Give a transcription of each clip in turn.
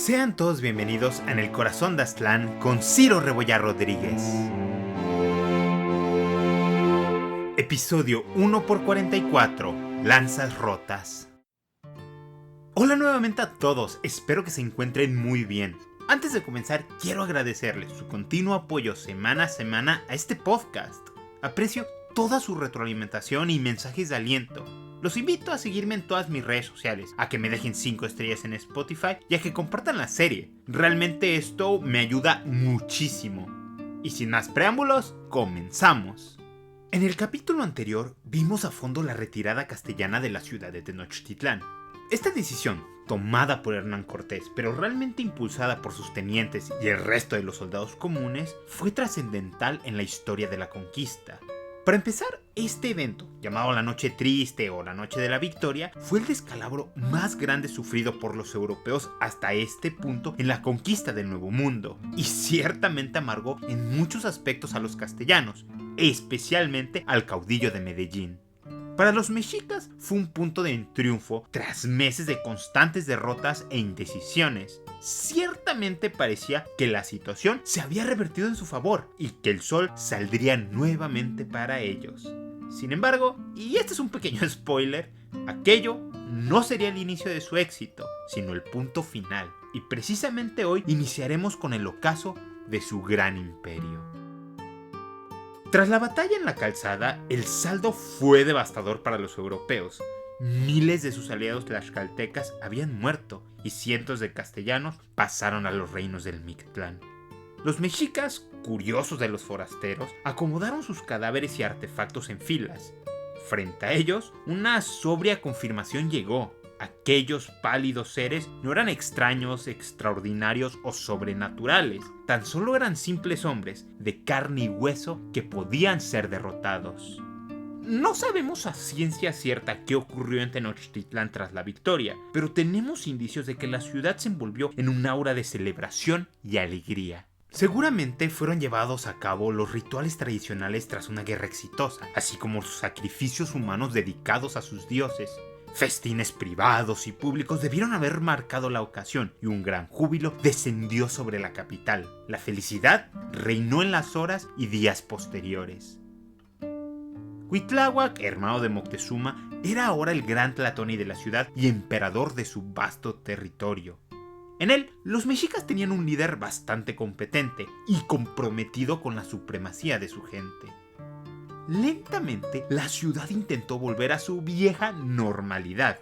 Sean todos bienvenidos a En el Corazón de Aztlán con Ciro Rebollar Rodríguez. Episodio 1x44, Lanzas Rotas. Hola nuevamente a todos, espero que se encuentren muy bien. Antes de comenzar, quiero agradecerles su continuo apoyo semana a semana a este podcast. Aprecio toda su retroalimentación y mensajes de aliento. Los invito a seguirme en todas mis redes sociales, a que me dejen 5 estrellas en Spotify y a que compartan la serie. Realmente esto me ayuda muchísimo. Y sin más preámbulos, comenzamos. En el capítulo anterior vimos a fondo la retirada castellana de la ciudad de Tenochtitlán. Esta decisión, tomada por Hernán Cortés, pero realmente impulsada por sus tenientes y el resto de los soldados comunes, fue trascendental en la historia de la conquista. Para empezar, este evento, llamado la Noche Triste o la Noche de la Victoria, fue el descalabro más grande sufrido por los europeos hasta este punto en la conquista del Nuevo Mundo, y ciertamente amargó en muchos aspectos a los castellanos, especialmente al caudillo de Medellín. Para los mexicas fue un punto de triunfo tras meses de constantes derrotas e indecisiones. Ciertamente parecía que la situación se había revertido en su favor y que el sol saldría nuevamente para ellos. Sin embargo, y este es un pequeño spoiler, aquello no sería el inicio de su éxito, sino el punto final. Y precisamente hoy iniciaremos con el ocaso de su gran imperio. Tras la batalla en la calzada, el saldo fue devastador para los europeos. Miles de sus aliados tlaxcaltecas habían muerto y cientos de castellanos pasaron a los reinos del Mictlán. Los mexicas, curiosos de los forasteros, acomodaron sus cadáveres y artefactos en filas. Frente a ellos, una sobria confirmación llegó. Aquellos pálidos seres no eran extraños, extraordinarios o sobrenaturales. Tan solo eran simples hombres de carne y hueso que podían ser derrotados. No sabemos a ciencia cierta qué ocurrió en Tenochtitlán tras la victoria, pero tenemos indicios de que la ciudad se envolvió en un aura de celebración y alegría. Seguramente fueron llevados a cabo los rituales tradicionales tras una guerra exitosa, así como los sacrificios humanos dedicados a sus dioses. Festines privados y públicos debieron haber marcado la ocasión y un gran júbilo descendió sobre la capital. La felicidad reinó en las horas y días posteriores. Cuitláhuac, hermano de Moctezuma, era ahora el gran tlatoani de la ciudad y emperador de su vasto territorio. En él, los mexicas tenían un líder bastante competente y comprometido con la supremacía de su gente. Lentamente, la ciudad intentó volver a su vieja normalidad.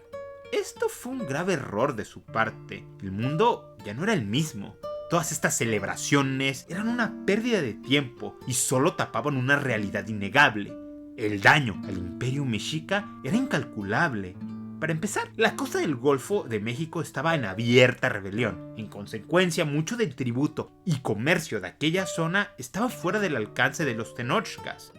Esto fue un grave error de su parte. El mundo ya no era el mismo. Todas estas celebraciones eran una pérdida de tiempo y solo tapaban una realidad innegable. El daño al imperio mexica era incalculable. Para empezar, la costa del Golfo de México estaba en abierta rebelión. En consecuencia, mucho del tributo y comercio de aquella zona estaba fuera del alcance de los tenochcas.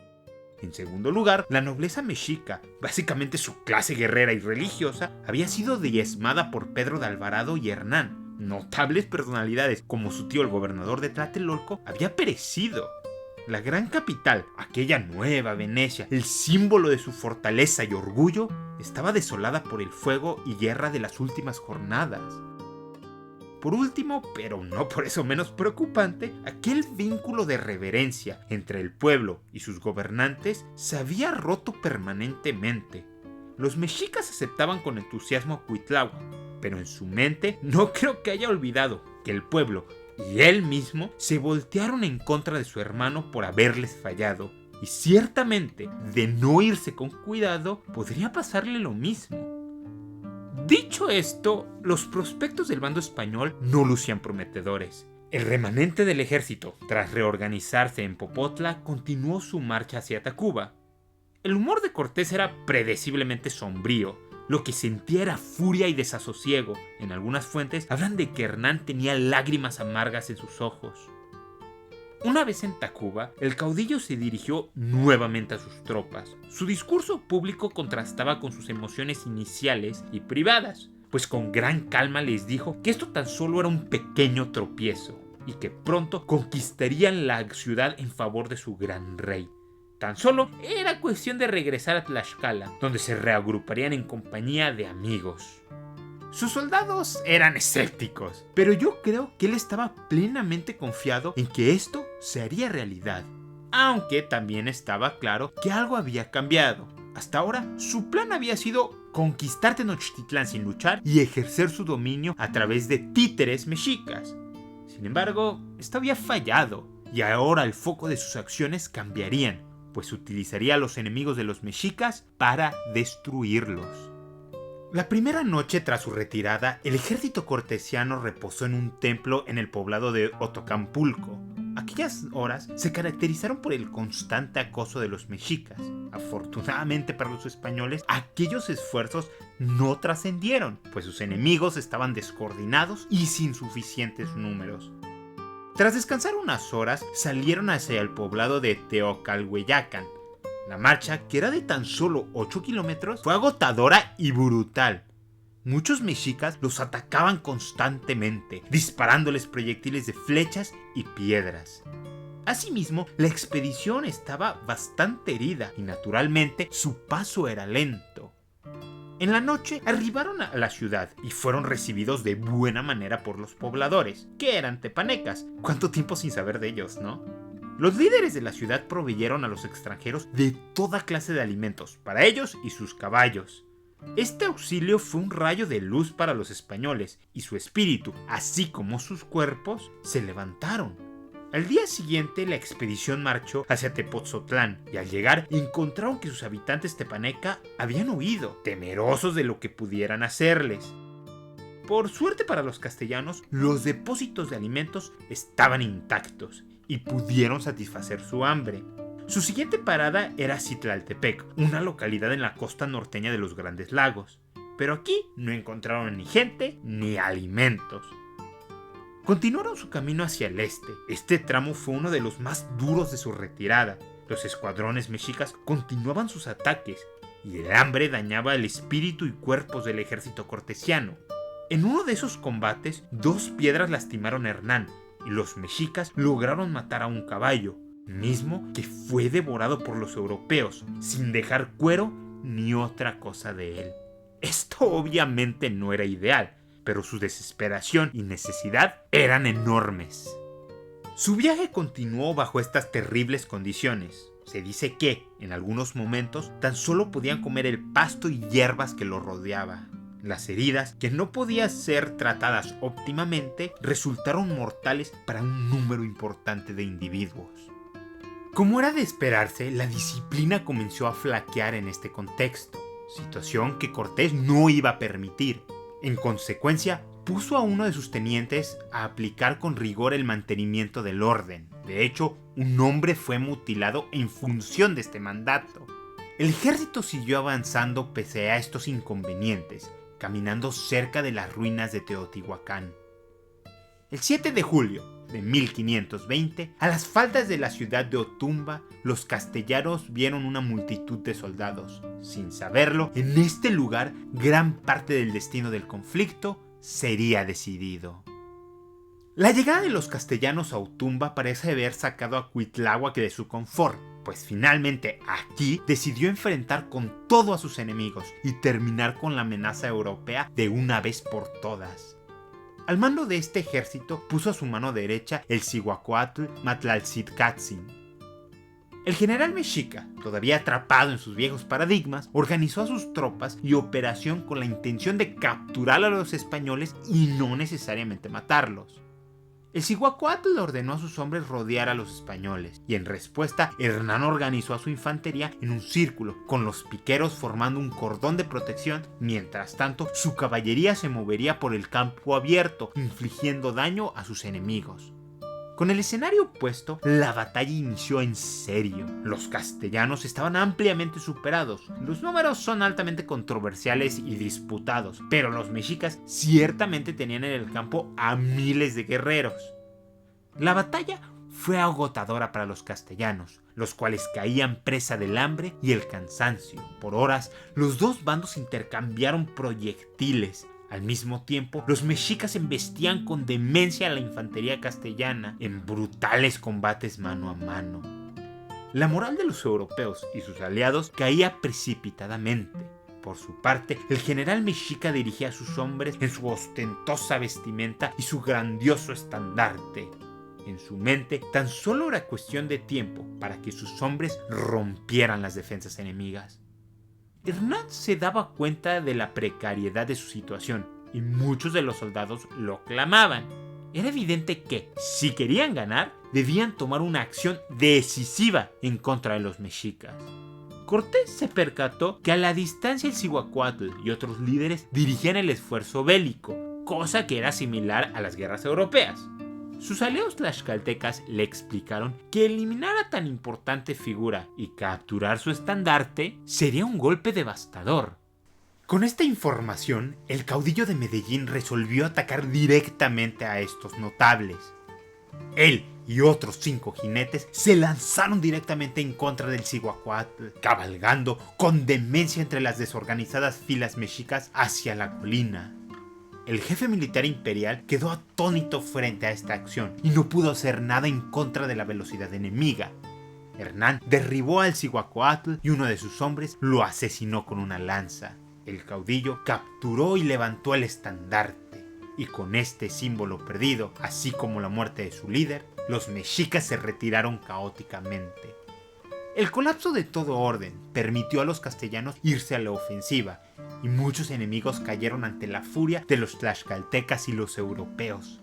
En segundo lugar, la nobleza mexica, básicamente su clase guerrera y religiosa, había sido diezmada por Pedro de Alvarado y Hernán. Notables personalidades como su tío el gobernador de Tlatelolco había perecido. La gran capital, aquella nueva Venecia, el símbolo de su fortaleza y orgullo, estaba desolada por el fuego y guerra de las últimas jornadas. Por último, pero no por eso menos preocupante, aquel vínculo de reverencia entre el pueblo y sus gobernantes se había roto permanentemente. Los mexicas aceptaban con entusiasmo a Cuitláhuac, pero en su mente no creo que haya olvidado que el pueblo y él mismo se voltearon en contra de su hermano por haberles fallado, y ciertamente, de no irse con cuidado, podría pasarle lo mismo. Dicho esto, los prospectos del bando español no lucían prometedores. El remanente del ejército, tras reorganizarse en Popotla, continuó su marcha hacia Tacuba. El humor de Cortés era predeciblemente sombrío. Lo que sentía era furia y desasosiego. En algunas fuentes hablan de que Hernán tenía lágrimas amargas en sus ojos. Una vez en Tacuba, el caudillo se dirigió nuevamente a sus tropas. Su discurso público contrastaba con sus emociones iniciales y privadas, pues con gran calma les dijo que esto tan solo era un pequeño tropiezo y que pronto conquistarían la ciudad en favor de su gran rey. Tan solo era cuestión de regresar a Tlaxcala, donde se reagruparían en compañía de amigos. Sus soldados eran escépticos, pero yo creo que él estaba plenamente confiado en que esto se haría realidad. Aunque también estaba claro que algo había cambiado. Hasta ahora, su plan había sido conquistar Tenochtitlán sin luchar y ejercer su dominio a través de títeres mexicas. Sin embargo, esto había fallado, y ahora el foco de sus acciones cambiarían, pues utilizaría a los enemigos de los mexicas para destruirlos. La primera noche tras su retirada, el ejército cortesiano reposó en un templo en el poblado de Otocampulco. Aquellas horas se caracterizaron por el constante acoso de los mexicas. Afortunadamente para los españoles, aquellos esfuerzos no trascendieron, pues sus enemigos estaban descoordinados y sin suficientes números. Tras descansar unas horas, salieron hacia el poblado de Teocalhueyacan. La marcha, que era de tan solo 8 kilómetros, fue agotadora y brutal. Muchos mexicas los atacaban constantemente, disparándoles proyectiles de flechas y piedras. Asimismo, la expedición estaba bastante herida y naturalmente su paso era lento. En la noche arribaron a la ciudad y fueron recibidos de buena manera por los pobladores, que eran tepanecas. ¿Cuánto tiempo sin saber de ellos, no? Los líderes de la ciudad proveyeron a los extranjeros de toda clase de alimentos para ellos y sus caballos. Este auxilio fue un rayo de luz para los españoles y su espíritu, así como sus cuerpos, se levantaron. Al día siguiente la expedición marchó hacia Tepoztlán y al llegar encontraron que sus habitantes tepaneca habían huido, temerosos de lo que pudieran hacerles. Por suerte para los castellanos, los depósitos de alimentos estaban intactos y pudieron satisfacer su hambre. Su siguiente parada era Citlaltepec, una localidad en la costa norteña de los Grandes Lagos. Pero aquí no encontraron ni gente ni alimentos. Continuaron su camino hacia el este. Este tramo fue uno de los más duros de su retirada. Los escuadrones mexicas continuaban sus ataques y el hambre dañaba el espíritu y cuerpos del ejército cortesiano. En uno de esos combates, 2 piedras lastimaron a Hernán y los mexicas lograron matar a un caballo, mismo que fue devorado por los europeos, sin dejar cuero ni otra cosa de él. Esto obviamente no era ideal, pero su desesperación y necesidad eran enormes. Su viaje continuó bajo estas terribles condiciones. Se dice que, en algunos momentos, tan solo podían comer el pasto y hierbas que lo rodeaba. Las heridas, que no podían ser tratadas óptimamente, resultaron mortales para un número importante de individuos. Como era de esperarse, la disciplina comenzó a flaquear en este contexto, situación que Cortés no iba a permitir. En consecuencia, puso a uno de sus tenientes a aplicar con rigor el mantenimiento del orden. De hecho, un hombre fue mutilado en función de este mandato. El ejército siguió avanzando pese a estos inconvenientes, caminando cerca de las ruinas de Teotihuacán. El 7 de julio de 1520, a las faldas de la ciudad de Otumba, los castellanos vieron una multitud de soldados. Sin saberlo, en este lugar, gran parte del destino del conflicto sería decidido. La llegada de los castellanos a Otumba parece haber sacado a Cuitláhuac de su confort, pues finalmente aquí decidió enfrentar con todo a sus enemigos y terminar con la amenaza europea de una vez por todas. Al mando de este ejército puso a su mano derecha el Cihuacóatl Matlaltzicatzin. El general mexica, todavía atrapado en sus viejos paradigmas, organizó a sus tropas y operación con la intención de capturar a los españoles y no necesariamente matarlos. El Cihuacóatl ordenó a sus hombres rodear a los españoles, y en respuesta Hernán organizó a su infantería en un círculo, con los piqueros formando un cordón de protección. Mientras tanto, su caballería se movería por el campo abierto, infligiendo daño a sus enemigos. Con el escenario opuesto, la batalla inició en serio. Los castellanos estaban ampliamente superados. Los números son altamente controversiales y disputados, pero los mexicas ciertamente tenían en el campo a miles de guerreros. La batalla fue agotadora para los castellanos, los cuales caían presa del hambre y el cansancio. Por horas, los dos bandos intercambiaron proyectiles. Al mismo tiempo, los mexicas embestían con demencia a la infantería castellana en brutales combates mano a mano. La moral de los europeos y sus aliados caía precipitadamente. Por su parte, el general mexica dirigía a sus hombres en su ostentosa vestimenta y su grandioso estandarte. En su mente, tan solo era cuestión de tiempo para que sus hombres rompieran las defensas enemigas. Hernán se daba cuenta de la precariedad de su situación y muchos de los soldados lo clamaban. Era evidente que, si querían ganar, debían tomar una acción decisiva en contra de los mexicas. Cortés se percató que a la distancia el Cihuacóatl y otros líderes dirigían el esfuerzo bélico, cosa que era similar a las guerras europeas. Sus aliados tlaxcaltecas le explicaron que eliminar a tan importante figura y capturar su estandarte sería un golpe devastador. Con esta información, el caudillo de Medellín resolvió atacar directamente a estos notables. Él y otros 5 jinetes se lanzaron directamente en contra del Cihuacóatl, cabalgando con demencia entre las desorganizadas filas mexicas hacia la colina. El jefe militar imperial quedó atónito frente a esta acción y no pudo hacer nada en contra de la velocidad enemiga. Hernán derribó al Cihuacóatl y uno de sus hombres lo asesinó con una lanza. El caudillo capturó y levantó el estandarte, y con este símbolo perdido, así como la muerte de su líder, los mexicas se retiraron caóticamente. El colapso de todo orden permitió a los castellanos irse a la ofensiva, y muchos enemigos cayeron ante la furia de los tlaxcaltecas y los europeos.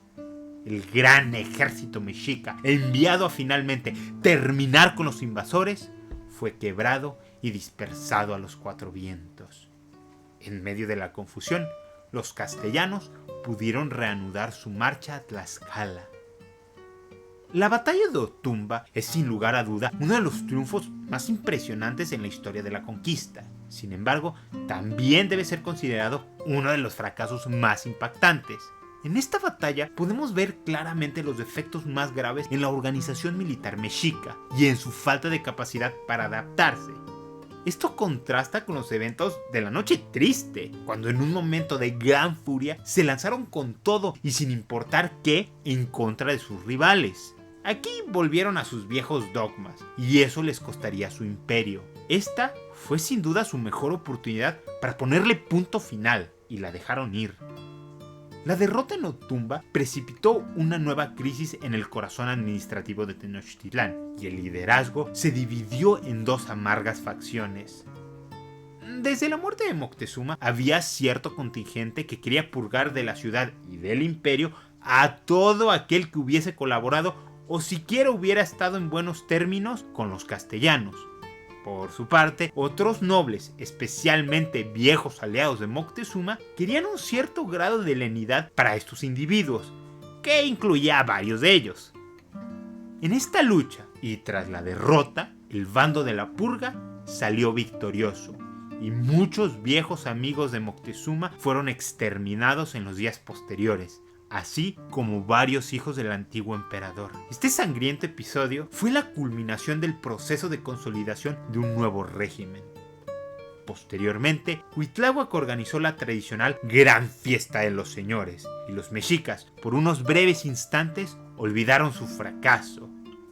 El gran ejército mexica, enviado a finalmente terminar con los invasores, fue quebrado y dispersado a los 4 vientos. En medio de la confusión, los castellanos pudieron reanudar su marcha a Tlaxcala. La batalla de Otumba es sin lugar a duda uno de los triunfos más impresionantes en la historia de la conquista. Sin embargo, también debe ser considerado uno de los fracasos más impactantes. En esta batalla podemos ver claramente los defectos más graves en la organización militar mexica y en su falta de capacidad para adaptarse. Esto contrasta con los eventos de la Noche Triste, cuando en un momento de gran furia se lanzaron con todo y sin importar qué en contra de sus rivales. Aquí volvieron a sus viejos dogmas y eso les costaría su imperio. Esta fue sin duda su mejor oportunidad para ponerle punto final y la dejaron ir. La derrota en Otumba precipitó una nueva crisis en el corazón administrativo de Tenochtitlán y el liderazgo se dividió en 2 amargas facciones. Desde la muerte de Moctezuma había cierto contingente que quería purgar de la ciudad y del imperio a todo aquel que hubiese colaborado o siquiera hubiera estado en buenos términos con los castellanos. Por su parte, otros nobles, especialmente viejos aliados de Moctezuma, querían un cierto grado de lenidad para estos individuos, que incluía a varios de ellos. En esta lucha, y tras la derrota, el bando de la purga salió victorioso, y muchos viejos amigos de Moctezuma fueron exterminados en los días posteriores, así como varios hijos del antiguo emperador. Este sangriento episodio fue la culminación del proceso de consolidación de un nuevo régimen. Posteriormente, Cuitláhuac organizó la tradicional Gran Fiesta de los Señores, y los mexicas, por unos breves instantes, olvidaron su fracaso.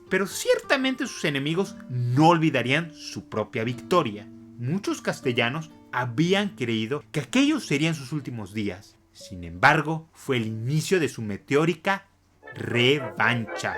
Pero ciertamente sus enemigos no olvidarían su propia victoria. Muchos castellanos habían creído que aquellos serían sus últimos días. Sin embargo, fue el inicio de su meteórica revancha.